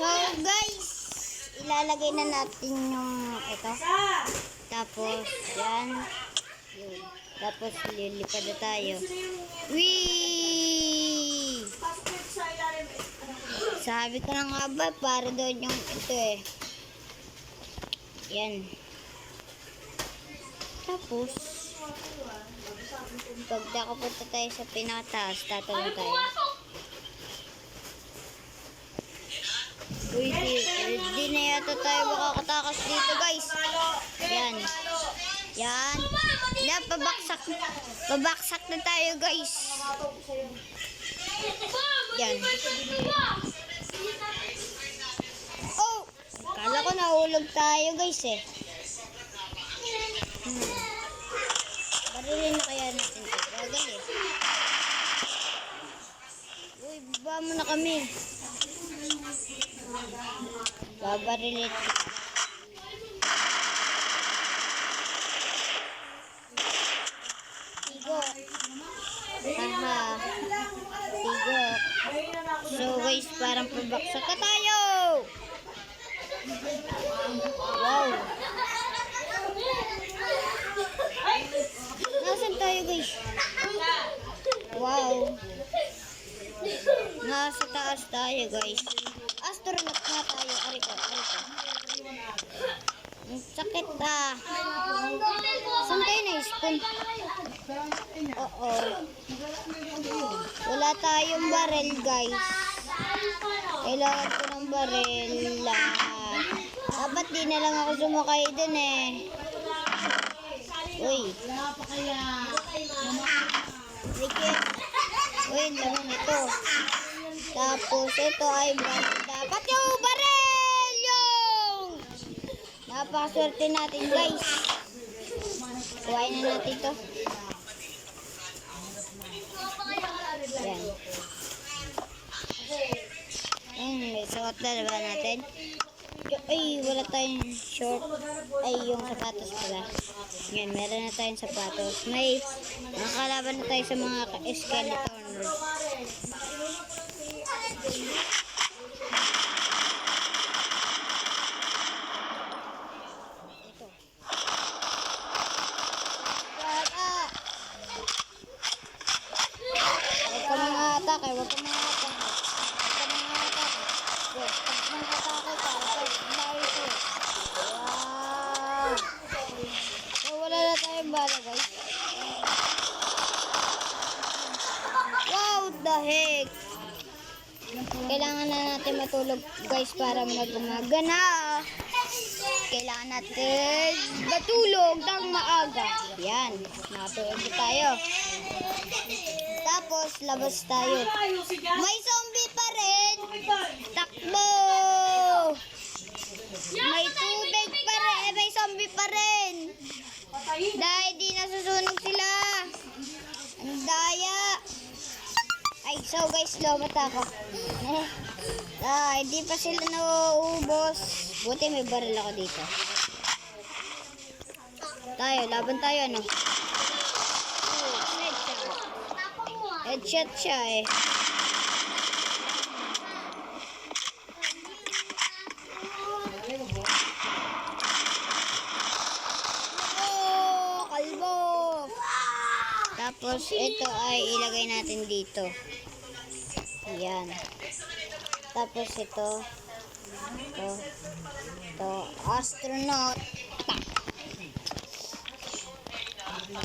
So guys, ilalagay na natin yung ito. Tapos yan. Yun. Tapos lilipad na tayo. Wee! Sabi ko na nga ba, para doon yung ito eh. Yan. Tapos, pag nakapunta tayo sa pinakataas, tatalon tayo. Uy, di na yata tayo makakatakas dito guys. Yan. Yan. Yan, pabaksak na tayo guys. Yan. Oh! Kala ko nahulog tayo guys eh. Barilin na kaya natin ito. Bagal eh. Uy, baba mo na kami. Babarilin kita. Tigo. Haha. Tigo. So guys, parang pabaksak ka tayo. Wow. Nasaan tayo guys? Wow. Nasa taas tayo guys. Astronaut na tayo. Ariko. Ang sakit ah. Saan tayo na-spoon? Oo. Wala tayong barel guys. Kailangan ko ng barel lang. Dapat di na lang ako sumakay dun eh. Uy. Uy, naman ito. Tapos ito ay dapat yung barel yung. Napakaswerte natin guys. Kuhain na natin ito. Yan. May suot na ba natin? Ay, wala tayong short. Ay, yung sapatos pala. Yan, meron na tayong sapatos. May nakakalaban na tayo sa mga skeleton. Ito. Huwag ka mga atake. Huwag ka mga atake. Pag nag-atake ka, layo ko. Wow! So, wala na tayong bala, guys. Wow, the heck! Kailangan na natin matulog, guys, para mag-umaga na. Kailangan natin matulog ng maaga. Yan, nakatulog na tayo. Tapos, labas tayo. May zombie pa rin! Takbo! May tubig pa rin, may zombie pa rin. Dahil di nasusunog sila. Ang daya. Ay, so guys, lomot ako. Hindi pa sila nauubos. Buti may baril ako dito. Tayo, laban tayo, ano? Headshot siya eh. Kalbo! Tapos ito ay ilagay natin dito. Ayan. Tapos ito astronaut.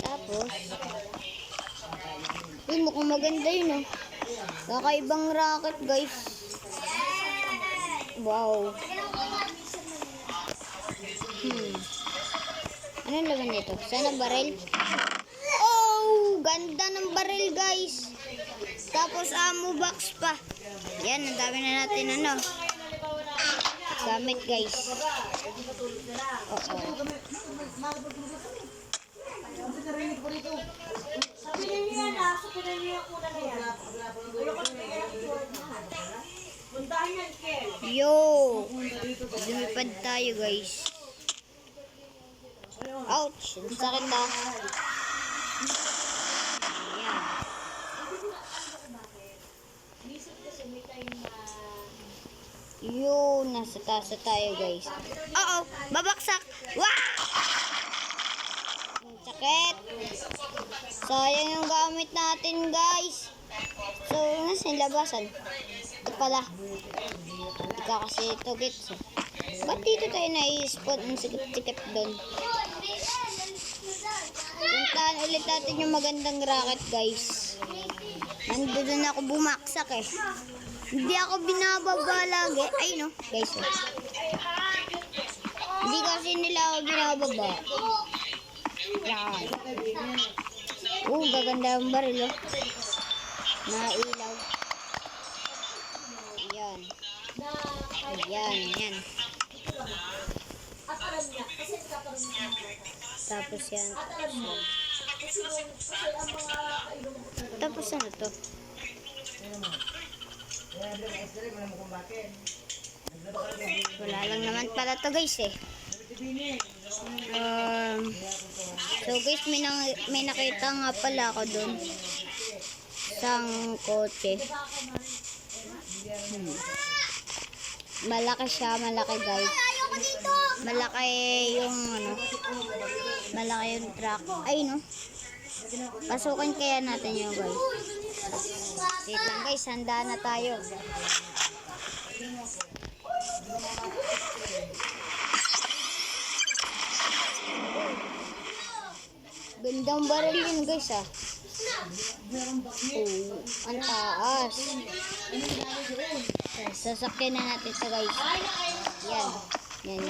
Tapos mukhang maganda yun oh. Kakaibang rocket guys. Wow. Anong laman nito? Sana baril? Oh! Ganda ng baril guys. Tapos ammo box pa. Yan, ang dami na natin ano. Gamit guys. Oo. Yo! Lumipad tayo guys. Ouch! Ang sakit na. Ayan. Yun, nasa taas na tayo guys. Oo, babaksak. Wow! Ang sakit. Sayang yung gamit natin guys. So, nasa yung labasan? Ito pala. Hindi ka kasi ito gets. Ba't dito tayo na-i-spot ang sikip-sikip doon? Puntaan ulit natin yung magandang racket guys. Nandun ako bumaksak eh. Hindi ako binababa lagi. Ay no, guys. Hindi kasi nila ako binababa. Yan. Gaganda yung baril oh. Nailaw. Yan. Yan, yan. Tapos yan. Tapos ano to? Wala lang naman pala to guys eh. So guys, may nakita nga pala ako dun. Isang kotse. Malaki siya, malaki guys. Malaki yung ano. Malaki yung truck. Ay no. Pasukin kaya natin yun guys. Wait lang guys, handa na tayo. Gandang baril yun guys ah. Ang taas. Sasakyan na natin ito guys. Yan. Yan.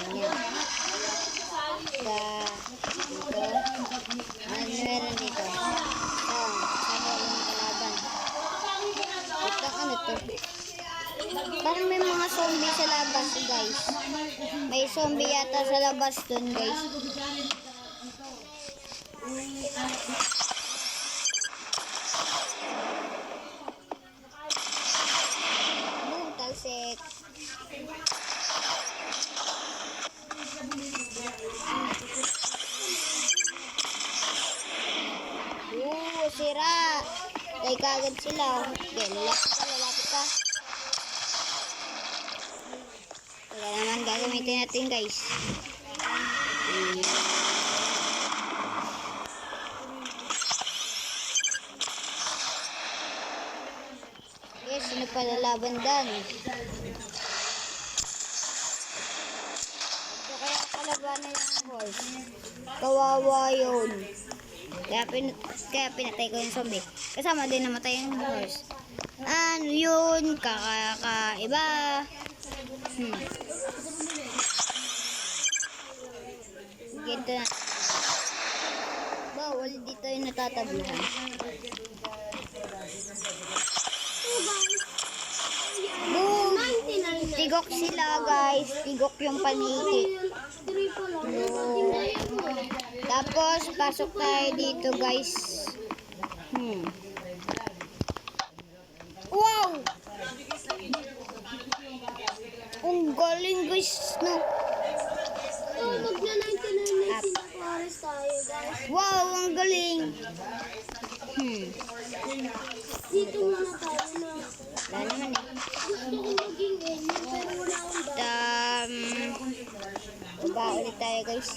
Dito. Ano meron dito? Saan yung kalaban? Ito ano to? Parang may mga zombie sa labas guys. May zombie yata sa labas dun guys. Talsik. Sira. Tay kagad sila. Okay, lalapit ka. Wala naman gagamitin natin guys. Yes, sino pala laban dan? Ito kaya kalabanan yung horse. Kawawa yun. Kaya pinatay ko yung zombie. Kasama din namatay yung horse. Ano yun? Kakaiba. Ganito na. Bawal dito yung natatabihan. Boom! Tigok sila guys. Tigok yung paniki. Tapos, pasok tayo dito guys. Wow! Ang galing guys, no? Wow, ang galing! Dito muna tayo na. Wala naman eh. Gusto ko maging ganyan, pero wala akong Baba ulit tayo guys.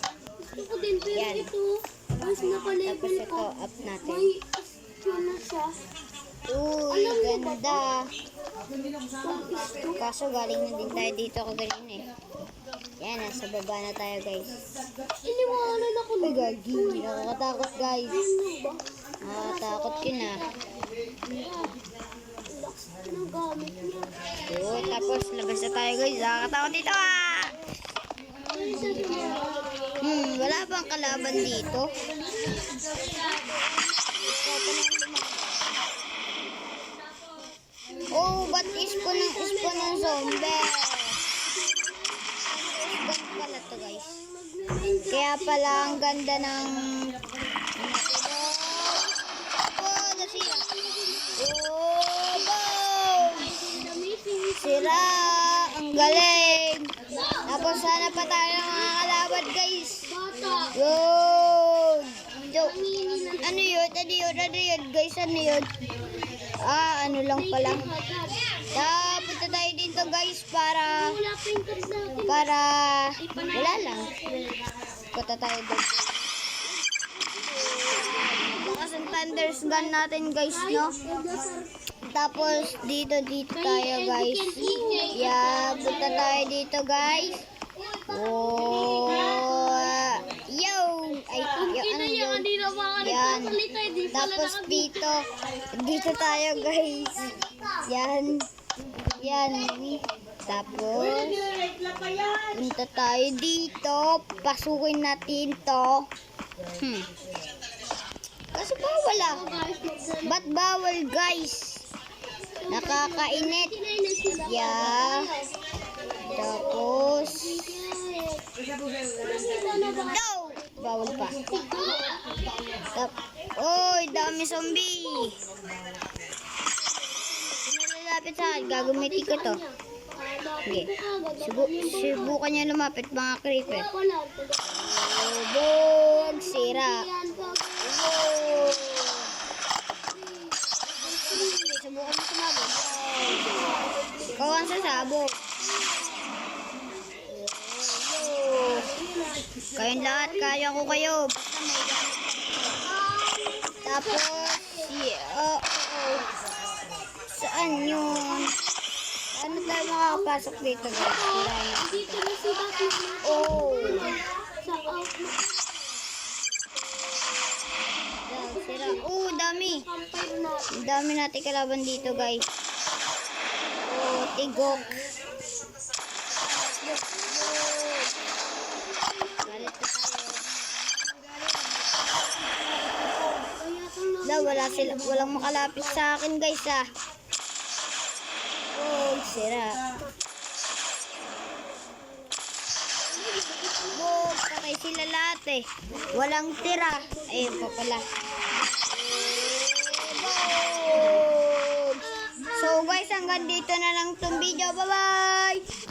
Gusto ko din, pero Yan. ito, mas napalevel Tapos ito, ko. up natin. May skill na siya. Uy, ganda. Pag isto, Kaso galing na din tayo dito kagaling eh. Yan, nasa baba na tayo guys. iniwanan ako Uy, na. gagi. Nakakatakot guys. Ano ba? Nakakatakot yun ah. Lakas ng gamit niya. Oo, tapos labas na tayo guys. Nakakatakot dito ah. Wala bang kalaban dito? Oh, ba't ispo ng zombie? Ispo pala to guys. Kaya pala ang ganda ng oh, nasira. Oh, boom! Sira! Ang galing! Tapos sana pa tayo ng mga kalaban guys. Yun! Ano yun? Ano yun guys? Ano yun? Ano lang pala. Punta tayo dito guys para Wala pa yung card natin. wala lang. Punta tayo doon. Lakas ang thunders gun natin guys, no? Tapos dito tayo guys. Yeah, punta tayo dito guys. Oh, yo! Ay, yo, ano yun? Yan. Tapos dito tayo guys. Yan. Yan. Tapos, punta tayo dito. Pasukin natin to. Kasi bawal ah. Ba't bawal guys? Nakakainit. Yeah. Tapos, no! Bawal pa. Oy, dami zombie. Sinalapit sa akin. Gagamitin ko to. Okay. Subukan niya lumapit mga creeper. Bog! Sira. Oh. Subukan mo sumabog. Ikaw ang sasabog. Kayong lahat, kaya ko kayo. Basta may gamit. Tapos, saan yun? Ano tayo makakapasok dito guys? Dito na si Bakit. Oh! Sa outlook. Sira. Oh, dami! Vampire na. Ang dami natin kalaban dito guys. Oh, tigok. Galit na tayo. Walang makalapit sa akin guys ah. Oh, sira. Oh, patay sila lahat eh. Walang tira. Ayun pa pala. So guys, hanggang dito na lang itong video. Bye-bye!